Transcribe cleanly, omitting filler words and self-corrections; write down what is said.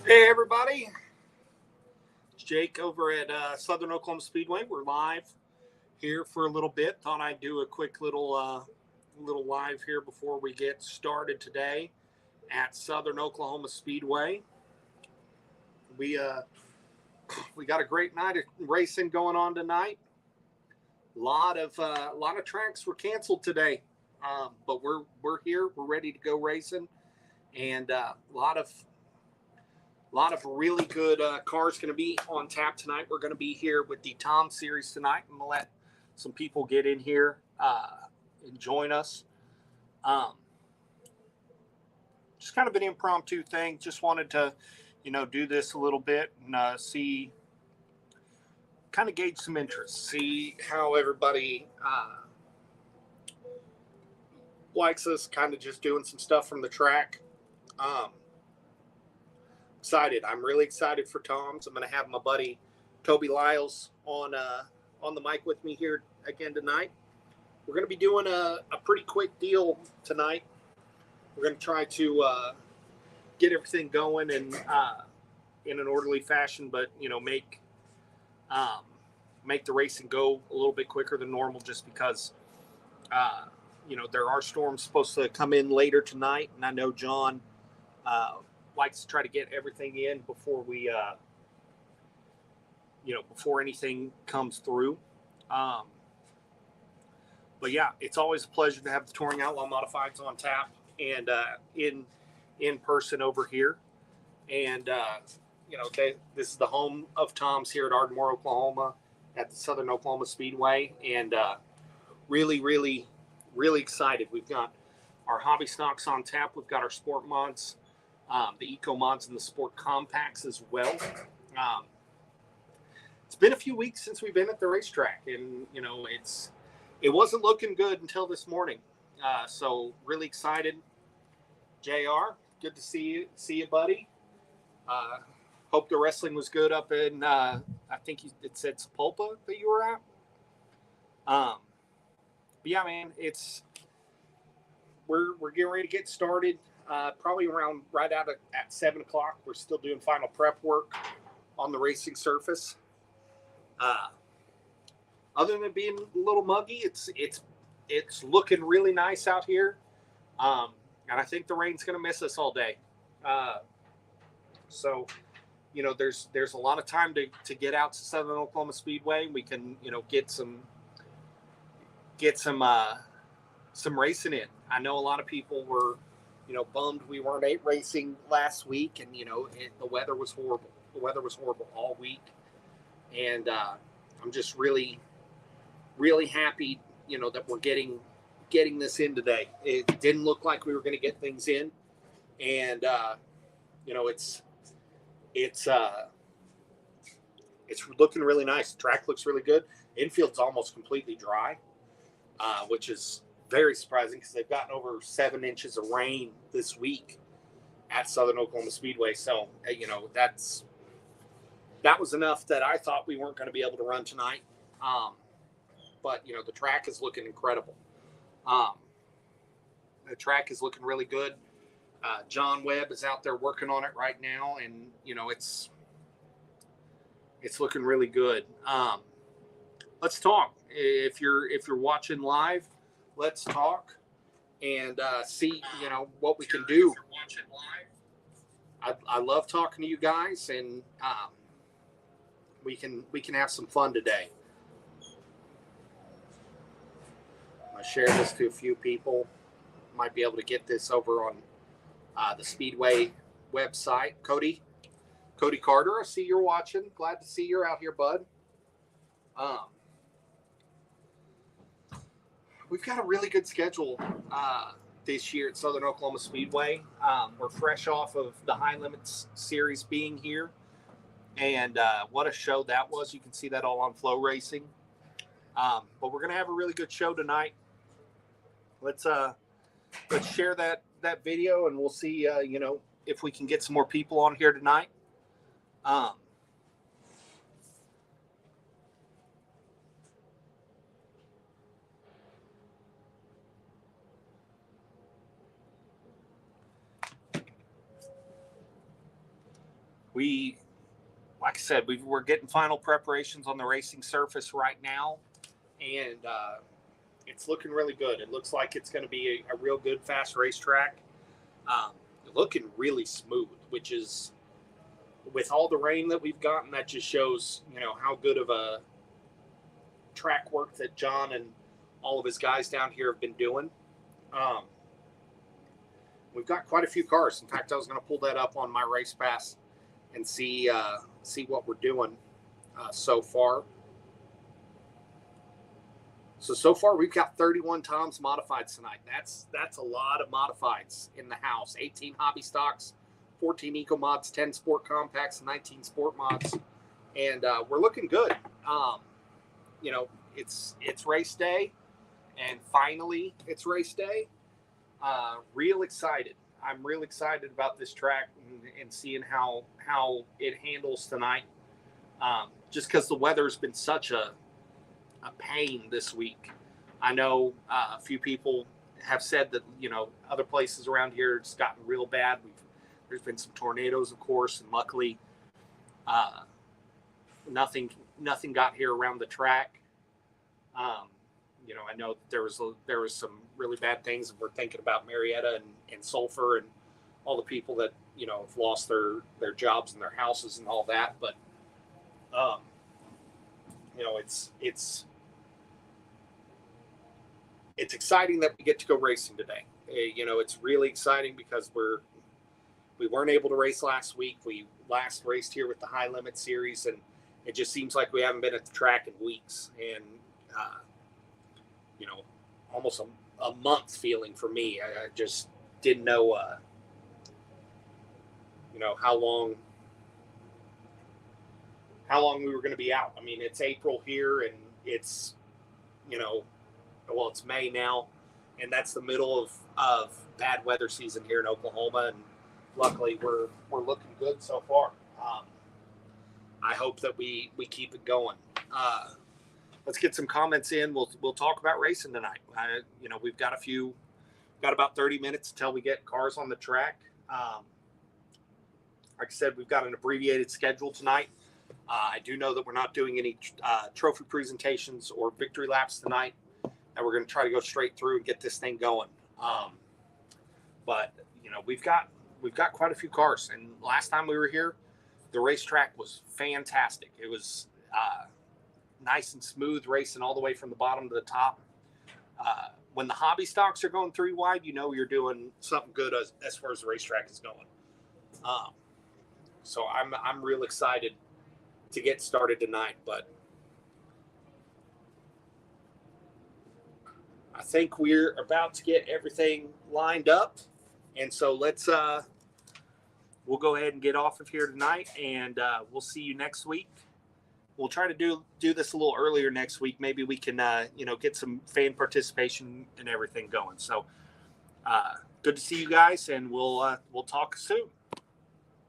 Hey everybody, it's Jake over at Southern Oklahoma Speedway. We're live here for a little bit. Thought I'd do a quick little live here before we get started today at Southern Oklahoma Speedway. We got a great night of racing going on tonight. A lot of tracks were canceled today, but we're here. We're ready to go racing, and a lot of really good cars going to be on tap tonight. We're going to be here with the Tom Series tonight. I'm going to let some people get in here and join us. Just kind of an impromptu thing. Just wanted to, do this a little bit and see, kind of gauge some interest. See how everybody likes us, kind of just doing some stuff from the track. Excited. I'm really excited for Tom's. I'm going to have my buddy Toby Lyles on the mic with me here again tonight. We're going to be doing a pretty quick deal tonight. We're going to try to get everything going and in an orderly fashion, but make the racing go a little bit quicker than normal, just because there are storms supposed to come in later tonight, and I know John likes to try to get everything in before we before anything comes through. But yeah, it's always a pleasure to have the Touring Outlaw Modifieds on tap and in person over here. And this is the home of Tom's here at Ardmore, Oklahoma, at the Southern Oklahoma Speedway, and really, really, really excited. We've got our hobby stocks on tap. We've got our sport mods, the eco mods, and the sport compacts as well. It's been a few weeks since we've been at the racetrack, and it wasn't looking good until this morning. So really excited. JR, good to see you, buddy. Hope the wrestling was good up in I think it said Sapulpa that you were at. But yeah, man, we're getting ready to get started. Probably around right at 7 o'clock. We're still doing final prep work on the racing surface. Other than being a little muggy, it's looking really nice out here. And I think the rain's going to miss us all day. So, there's a lot of time to get out to Southern Oklahoma Speedway. We can, get some racing in. I know a lot of people were, bummed we weren't racing last week, and the weather was horrible. The weather was horrible all week, and I'm just really, really happy, that we're getting this in today. It didn't look like we were going to get things in, and it's looking really nice. The track looks really good. Infield's almost completely dry, which is very surprising because they've gotten over 7 inches of rain this week at Southern Oklahoma Speedway. So, that was enough that I thought we weren't going to be able to run tonight. But, the track is looking incredible. The track is looking really good. John Webb is out there working on it right now, and, it's looking really good. Let's talk. If you're watching live, let's talk and see, what we can do. I love talking to you guys, and we can have some fun today. I'm going to share this to a few people. Might be able to get this over on the Speedway website. Cody Cody Carter, I see you're watching. Glad to see you're out here, bud. We've got a really good schedule this year at Southern Oklahoma Speedway. We're fresh off of the High Limits Series being here. And what a show that was. You can see that all on Flow Racing. But we're going to have a really good show tonight. Let's share that video, and we'll see, if we can get some more people on here tonight. Like I said, we're getting final preparations on the racing surface right now, and it's looking really good. It looks like it's going to be a real good, fast racetrack. Looking really smooth, which is, with all the rain that we've gotten, that just shows, how good of a track work that John and all of his guys down here have been doing. We've got quite a few cars. In fact, I was going to pull that up on my race pass and see what we're doing so far. So far we've got 31 Toms modifieds tonight. That's a lot of modifieds in the house. 18 hobby stocks, 14 eco mods, 10 sport compacts, and 19 sport mods, and we're looking good. It's race day, and finally it's race day. Real excited. I'm real excited about this track and seeing how it handles tonight. Just because the weather's been such a pain this week. I know a few people have said that, other places around here it's gotten real bad. There's been some tornadoes, of course, and luckily nothing got here around the track. I know there was some really bad things, and we're thinking about Marietta and Sulphur and all the people that, have lost their jobs and their houses and all that. But, it's exciting that we get to go racing today. It's really exciting because we weren't able to race last week. We last raced here with the High Limit Series, and it just seems like we haven't been at the track in weeks. And, almost a month feeling for me. I just didn't know, how long we were going to be out. I mean, it's April here, and it's, it's May now, and that's the middle of bad weather season here in Oklahoma. And luckily we're looking good so far. I hope that we keep it going. Let's get some comments in. We'll talk about racing tonight. We've got about 30 minutes until we get cars on the track. Like I said, we've got an abbreviated schedule tonight. I do know that we're not doing any trophy presentations or victory laps tonight, and we're going to try to go straight through and get this thing going. But we've got quite a few cars, and last time we were here, the racetrack was fantastic. It was nice and smooth, racing all the way from the bottom to the top. When the hobby stocks are going 3 wide, you're doing something good as far as the racetrack is going. So I'm real excited to get started tonight, but I think we're about to get everything lined up, and so we'll go ahead and get off of here tonight, and we'll see you next week. We'll try to do this a little earlier next week. Maybe we can, get some fan participation and everything going. So good to see you guys, and we'll talk soon.